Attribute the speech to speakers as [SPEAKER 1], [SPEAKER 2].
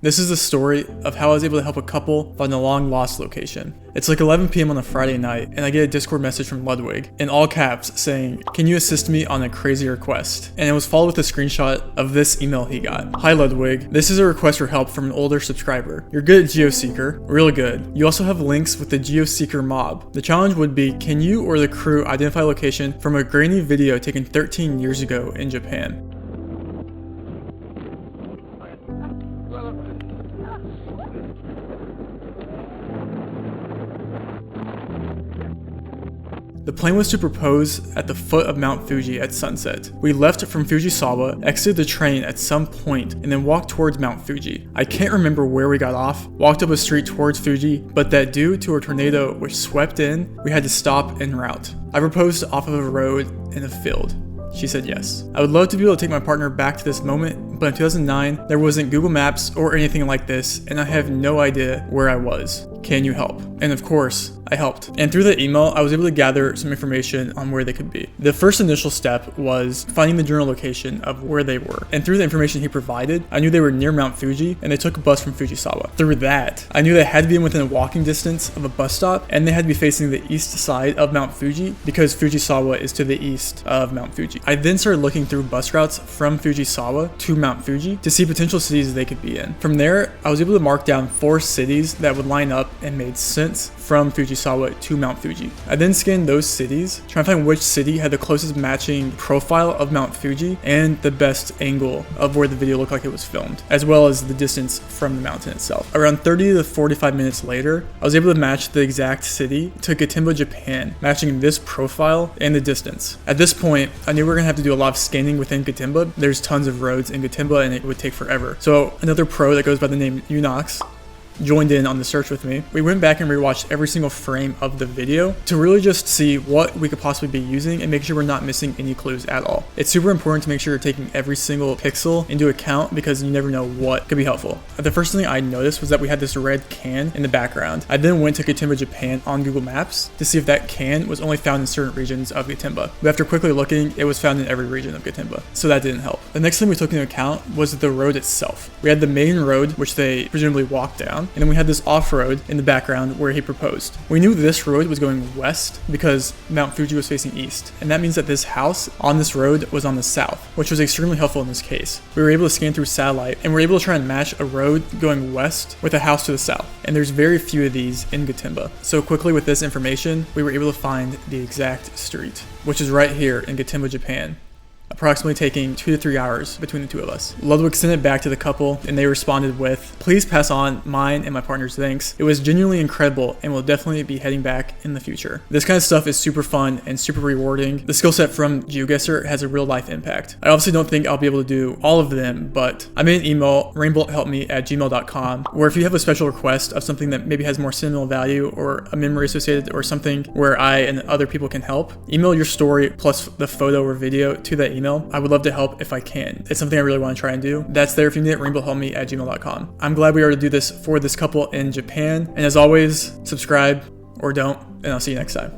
[SPEAKER 1] This is the story of how I was able to help a couple find a long lost location. It's like 11 p.m. on a Friday night, and I get a Discord message from Ludwig in all caps saying, "Can you assist me on a crazy request?" And it was followed with a screenshot of this email he got. "Hi Ludwig, this is a request for help from an older subscriber. You're good at geoseeker, really good. You also have links with the geoseeker mob. The challenge would be, can you or the crew identify a location from a grainy video taken 13 years ago in Japan?" The plan was to propose at the foot of Mount Fuji at sunset. We left from Fujisawa, exited the train at some point, and then walked towards Mount Fuji. I can't remember where we got off, walked up a street towards Fuji, but that due to a tornado which swept in, we had to stop en route. I proposed off of a road in a field. She said yes. I would love to be able to take my partner back to this moment, but in 2009, there wasn't Google Maps or anything like this, and I have no idea where I was. Can you help? And of course, I helped. And through the email, I was able to gather some information on where they could be. The first initial step was finding the general location of where they were. And through the information he provided, I knew they were near Mount Fuji, and they took a bus from Fujisawa. Through that, I knew they had to be within a walking distance of a bus stop, and they had to be facing the east side of Mount Fuji because Fujisawa is to the east of Mount Fuji. I then started looking through bus routes from Fujisawa to Mount Fuji to see potential cities they could be in. From there, I was able to mark down 4 cities that would line up and made sense from Fujisawa to Mount Fuji. I then scanned those cities, trying to find which city had the closest matching profile of Mount Fuji and the best angle of where the video looked like it was filmed, as well as the distance from the mountain itself. Around 30 to 45 minutes later, I was able to match the exact city to Gotemba, Japan, matching this profile and the distance. At this point, I knew we were going to have to do a lot of scanning within Gotemba. There's tons of roads in Gotemba and it would take forever. So another pro that goes by the name Unox joined in on the search with me. We went back and rewatched every single frame of the video to really just see what we could possibly be using and make sure we're not missing any clues at all. It's super important to make sure you're taking every single pixel into account because you never know what could be helpful. The first thing I noticed was that we had this red can in the background. I then went to Gotemba, Japan on Google Maps to see if that can was only found in certain regions of Gotemba. But after quickly looking, it was found in every region of Gotemba, so that didn't help. The next thing we took into account was the road itself. We had the main road, which they presumably walked down, and then we had this off-road in the background where he proposed. We knew this road was going west because Mount Fuji was facing east, and that means that this house on this road was on the south, which was extremely helpful in this case. We were able to scan through satellite, and we were able to try and match a road going west with a house to the south, and there's very few of these in Gotemba. So quickly with this information, we were able to find the exact street, which is right here in Gotemba, Japan, approximately taking 2 to 3 hours between the two of us. Ludwig sent it back to the couple and they responded with, "Please pass on mine and my partner's thanks. It was genuinely incredible and we'll definitely be heading back in the future." This kind of stuff is super fun and super rewarding. The skill set from geoguessr has a real life impact. I obviously don't think I'll be able to do all of them, but I made an email, rainbolthelpme@gmail.com, where if you have a special request of something that maybe has more sentimental value or a memory associated or something where I and other people can help, email your story plus the photo or video to that email. I would love to help if I can. It's something I really want to try and do. That's there if you need it, rainbolthelpme@gmail.com. I'm glad we were able to do this for this couple in Japan. And as always, subscribe or don't, and I'll see you next time.